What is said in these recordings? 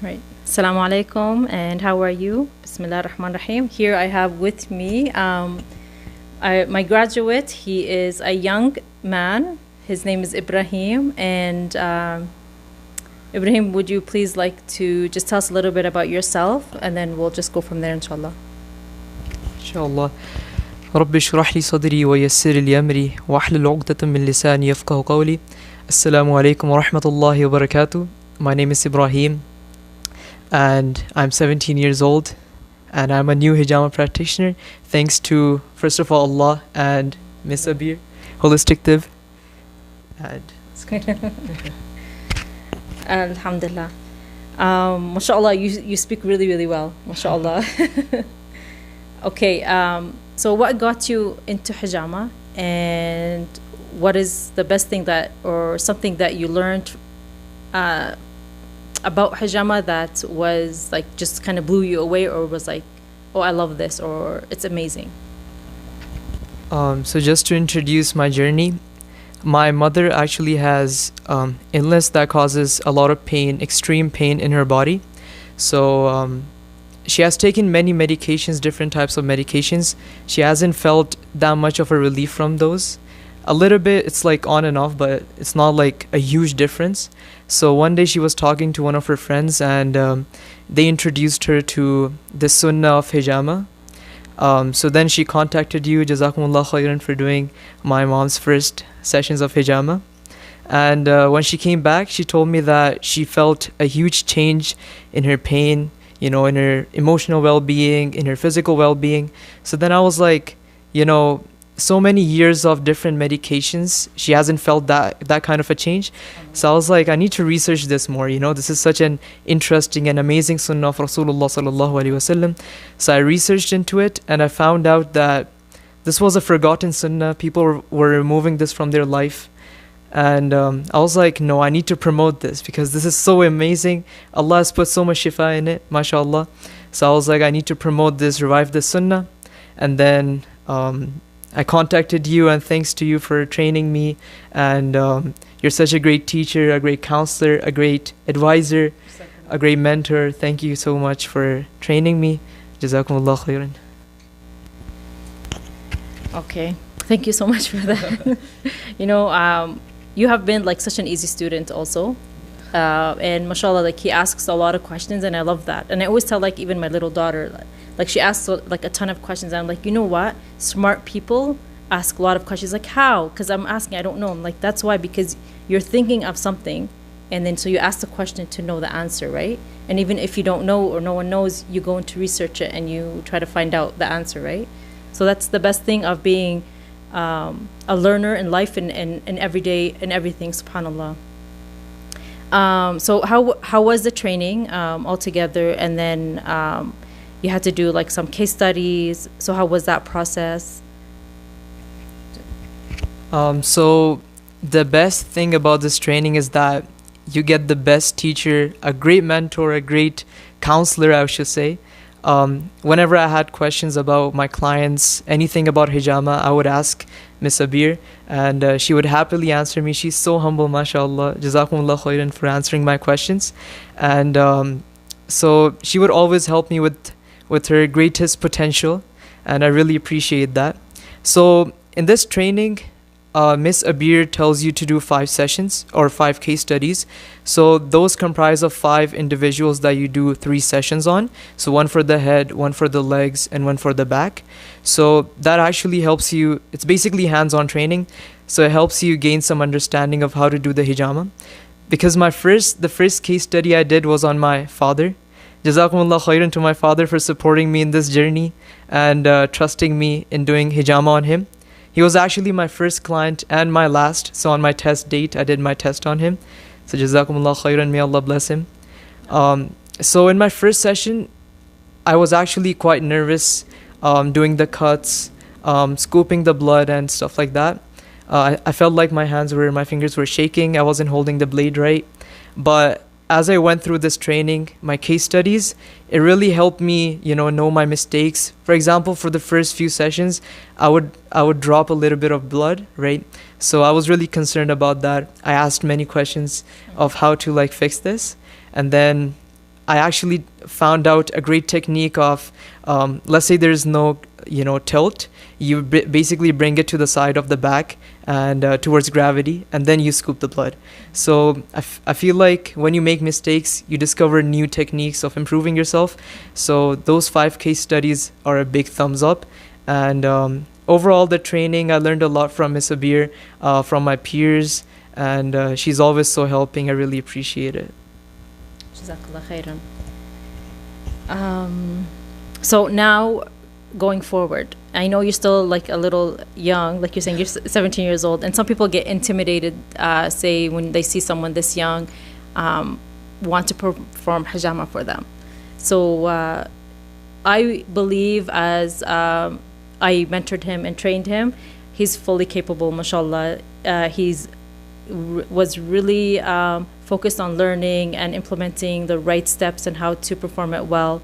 Right. Assalamu alaikum, and how are you? Bismillah ar-Rahman rahim. Here I have with me my graduate. He is a young man. His name is Ibrahim. And Ibrahim, would you please like to just tell us a little bit about yourself, and then we'll just go from there, inshallah. inshallah. رب اشرح لي صدري ويسر لي أمري واحلل عقدة من لساني يفقه قولي. السلام عليكم ورحمة الله وبركاته. My name is Ibrahim, and I'm 17 years old, and I'm a new hijama practitioner thanks to, first of all, Allah and Miss Abir, Holistic Tib. And Alhamdulillah. MashaAllah, you speak really, really well. MashaAllah. Okay, so what got you into hijama, and what is the best thing that, or something that you learned about hijama that was like just kind of blew you away, or was like, oh, I love this, or it's amazing? so just to introduce my journey, my mother actually has illness that causes a lot of pain, extreme pain in her body. So she has taken many medications, different types of medications. She hasn't felt that much of a relief from those. A little bit, it's like on and off, but it's not like a huge difference. So one day she was talking to one of her friends, and they introduced her to the sunnah of hijama. So then she contacted you, Jazakumullah khairan, for doing my mom's first sessions of hijama. And when she came back, she told me that she felt a huge change in her pain, you know, in her emotional well-being, in her physical well-being. So then I was like, you know, so many years of different medications, she hasn't felt that kind of a change. So I was like, I need to research this more, you know, this is such an interesting and amazing sunnah of Rasulullah sallallahu alaihi wasallam. So I researched into it, and I found out that this was a forgotten sunnah. People were removing this from their life. And I was like, no, I need to promote this because this is so amazing. Allah has put so much shifa in it, mashallah. So I was like, I need to promote this, revive this sunnah. And then I contacted you, and thanks to you for training me. And you're such a great teacher, a great counselor, a great advisor, a great mentor. Thank you so much for training me. Jazakumullah khairan. Okay, thank you so much for that. You know, you have been like such an easy student also. And mashallah, like he asks a lot of questions, and I love that. And I always tell like even my little daughter, like she asks like a ton of questions, and I'm like, you know what? Smart people ask a lot of questions. Like how? Because I'm asking, I don't know. I'm like, that's why, because you're thinking of something, and then so you ask the question to know the answer, right? And even if you don't know or no one knows, you go into research it and you try to find out the answer, right? So that's the best thing of being a learner in life and every day and everything, subhanallah. So how was the training altogether? And then you had to do like some case studies. So how was that process? So the best thing about this training is that you get the best teacher, a great mentor, a great counselor, I should say. Whenever I had questions about my clients, anything about hijama, I would ask Miss Abir, and she would happily answer me. She's so humble, mashallah. Jazakumullah khairan for answering my questions. And so she would always help me with her greatest potential, and I really appreciate that. So in this training, Miss Abir tells you to do 5 sessions or 5 case studies. So those comprise of 5 individuals that you do 3 sessions on. So one for the head, one for the legs, and one for the back. So that actually helps you. It's basically hands-on training. So it helps you gain some understanding of how to do the hijama. Because the first case study I did was on my father. Jazakumullah khairan to my father for supporting me in this journey and trusting me in doing hijama on him. He was actually my first client and my last. So on my test date, I did my test on him. So Jazakumullah khairan, may Allah bless him. So in my first session, I was actually quite nervous doing the cuts, scooping the blood and stuff like that. I felt like my fingers were shaking. I wasn't holding the blade right. But as I went through this training, my case studies, it really helped me, know my mistakes. For example, for the first few sessions, I would drop a little bit of blood, right? So I was really concerned about that. I asked many questions of how to fix this. And then I actually found out a great technique of, let's say there's no, tilt. You basically bring it to the side of the back and towards gravity, and then you scoop the blood. So I feel like when you make mistakes, you discover new techniques of improving yourself. So those 5 case studies are a big thumbs up. And overall, the training, I learned a lot from Miss Abir, from my peers, and she's always so helping. I really appreciate it. Jazakallah khairan. So now, going forward, I know you're still like a little young, like you're saying, you're 17 years old, and some people get intimidated, say when they see someone this young, want to perform hijama for them. So I believe, as I mentored him and trained him, he's fully capable, mashallah. Was really focused on learning and implementing the right steps and how to perform it well.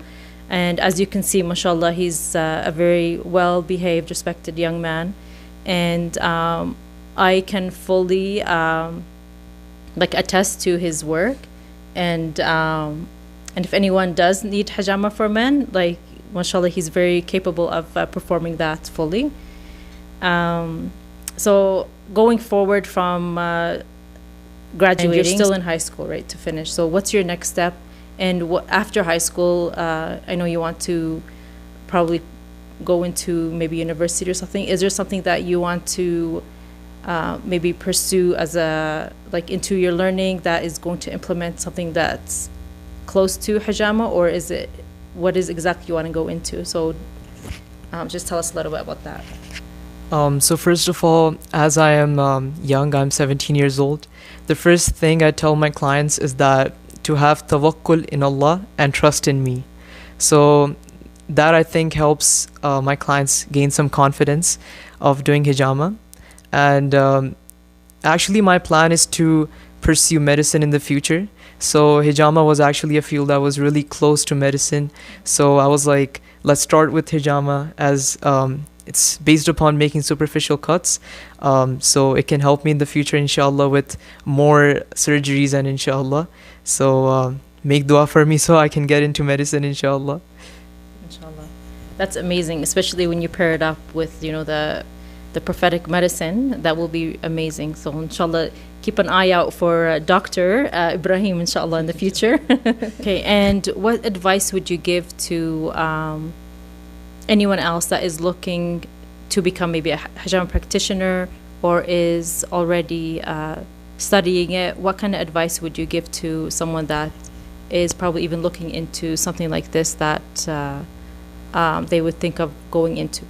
And as you can see, mashallah, he's a very well-behaved, respected young man. And I can fully attest to his work. And if anyone does need hijama for men, mashallah, he's very capable of performing that fully. So going forward from graduating, you're still in high school, right, to finish. So what's your next step? And after high school, I know you want to probably go into maybe university or something. Is there something that you want to maybe pursue as into your learning that is going to implement something that's close to hijama, or what is exactly you want to go into? So just tell us a little bit about that. So first of all, as I am young, I'm 17 years old. The first thing I tell my clients is that to have tawakkul in Allah and trust in me. So that, I think, helps my clients gain some confidence of doing hijama. And actually my plan is to pursue medicine in the future. So hijama was actually a field that was really close to medicine. So I was like, let's start with hijama, as it's based upon making superficial cuts. So it can help me in the future, inshallah, with more surgeries and inshallah. So make dua for me so I can get into medicine, inshallah. Inshallah. That's amazing, especially when you pair it up with, the prophetic medicine. That will be amazing. So inshallah, keep an eye out for Dr. Ibrahim, inshallah, in the future. Okay, and what advice would you give to anyone else that is looking to become maybe a hijama practitioner or is already studying it? What kind of advice would you give to someone that is probably even looking into something like this that they would think of going into?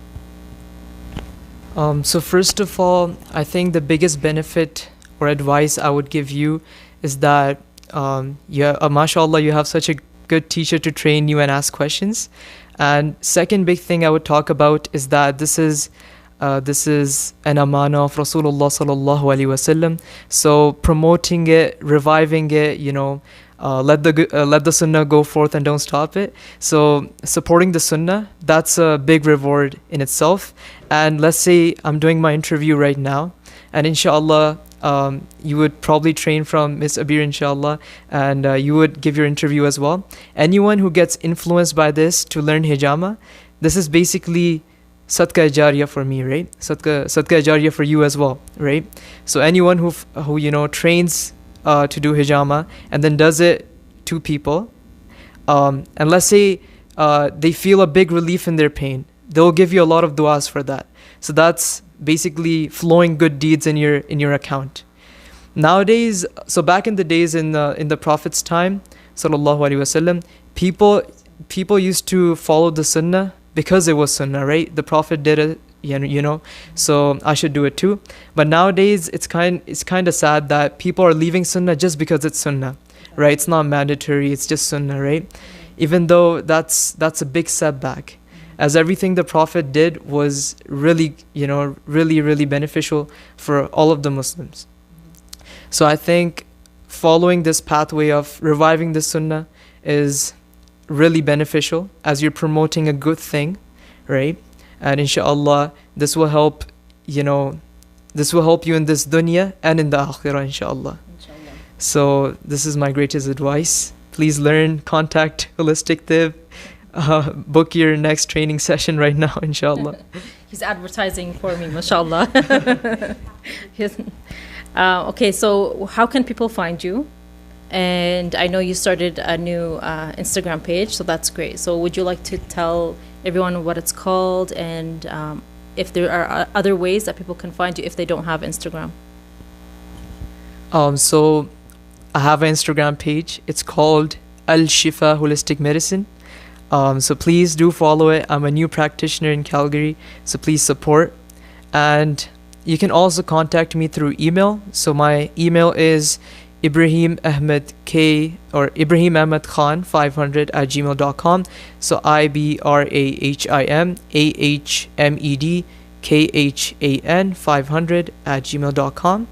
So first of all, I think the biggest benefit or advice I would give you is that, mashallah, you have such a good teacher to train you and ask questions. And second big thing I would talk about is that this is an amana of Rasulullah sallallahu alaihi wasallam. So promoting it, reviving it, let the sunnah go forth and don't stop it. So supporting the sunnah, that's a big reward in itself. And let's say I'm doing my interview right now, and inshallah, you would probably train from Miss Abir, inshallah, and you would give your interview as well. Anyone who gets influenced by this to learn hijama, this is basically sadqa jariyah for me, right? Sadqa jariyah for you as well, right? So anyone who trains to do hijama and then does it to people, and let's say they feel a big relief in their pain, they'll give you a lot of du'as for that. So that's basically flowing good deeds in your account. Nowadays, so back in the days in the Prophet's time, sallallahu alaihi wasallam, people used to follow the sunnah because it was sunnah, right? The Prophet did it, so I should do it too. But nowadays, it's kind of sad that people are leaving sunnah just because it's sunnah, right? It's not mandatory, it's just sunnah, right? Even though that's a big setback, as everything the Prophet did was really, really beneficial for all of the Muslims. So I think following this pathway of reviving the sunnah is really beneficial, as you're promoting a good thing, right? And inshallah, this will help you in this dunya and in the akhirah, inshallah. So this is my greatest advice. please learn, contact Holistic Tib, book your next training session right now, inshallah. He's advertising for me, mashallah. Okay, so how can people find you? And I know you started a new Instagram page, so that's great. So would you like to tell everyone what it's called, and if there are other ways that people can find you if they don't have Instagram? So I have an Instagram page. It's called Al Shifa Holistic Medicine. So please do follow it. I'm a new practitioner in Calgary, so please support. And you can also contact me through email. So my email is Ibrahim Ahmed Khan 500@gmail.com. So IbrahimAhmedKhan 500@gmail.com.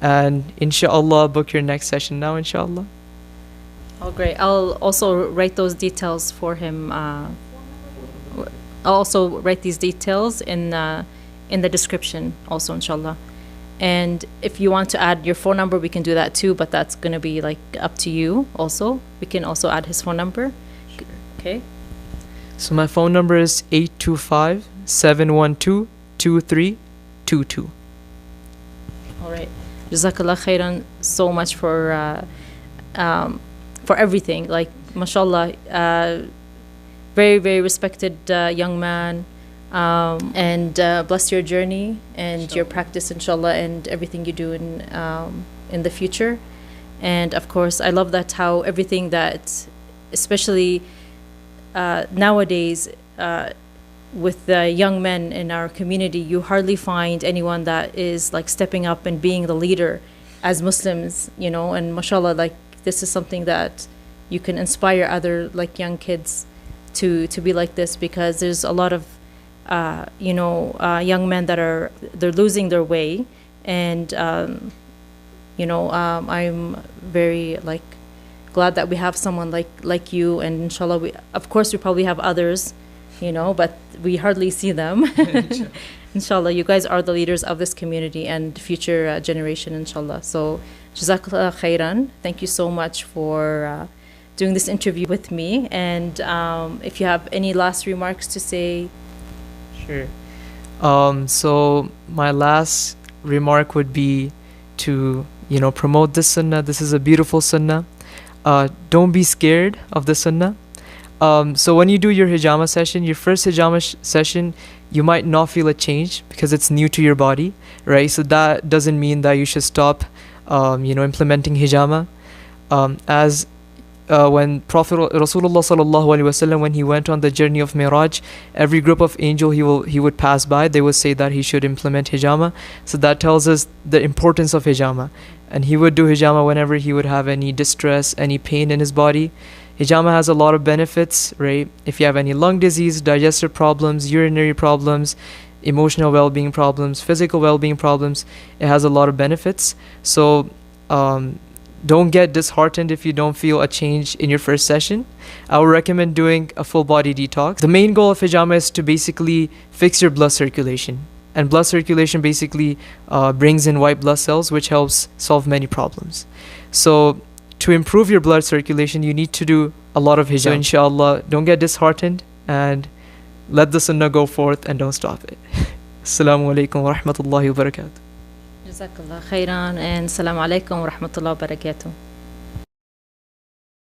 And inshallah, book your next session now, inshallah. Oh, great. I'll also write those details for him. I'll also write these details in the description also, inshallah. And if you want to add your phone number, we can do that too, but that's going to be like up to you also. We can also add his phone number. Okay. So my phone number is 825-712-2322. All right. Jazakallah khairan so much for everything. Like, mashallah, very, very respected young man. And bless your journey and inshallah, your practice, inshallah, and everything you do in the future. And of course, I love that how everything that, especially nowadays, with the young men in our community, you hardly find anyone that is like stepping up and being the leader as Muslims, you know. And mashallah, like, this is something that you can inspire other like young kids to be like this, because there's a lot of young men that they're losing their way. And I'm very like glad that we have someone like you, and inshallah we probably have others, but we hardly see them. Inshallah, you guys are the leaders of this community and future generation, inshallah. So jazakallah khairan. Thank you so much for doing this interview with me. And if you have any last remarks to say. Sure. So my last remark would be to, promote this sunnah. This is a beautiful sunnah. Don't be scared of the sunnah. So when you do your hijama session, your first hijama session, you might not feel a change because it's new to your body, right? So that doesn't mean that you should stop, implementing hijama. When Prophet Rasulullah sallallahu alaihi wasallam, when he went on the journey of Miraj, every group of angel he would pass by, they would say that he should implement hijama. So that tells us the importance of hijama. And he would do hijama whenever he would have any distress, any pain in his body. Hijama has a lot of benefits, right? If you have any lung disease, digestive problems, urinary problems, emotional well-being problems, physical well-being problems, it has a lot of benefits. So don't get disheartened if you don't feel a change in your first session. I would recommend doing a full body detox. The main goal of hijama is to basically fix your blood circulation. And blood circulation basically brings in white blood cells, which helps solve many problems. So to improve your blood circulation, you need to do a lot of hijama. So inshallah, don't get disheartened and let the sunnah go forth and don't stop it. Assalamu alaikum wa rahmatullahi wa barakatuh. Jazakallah khairan, and assalamu alaikum wa rahmatullahi wa barakatuh.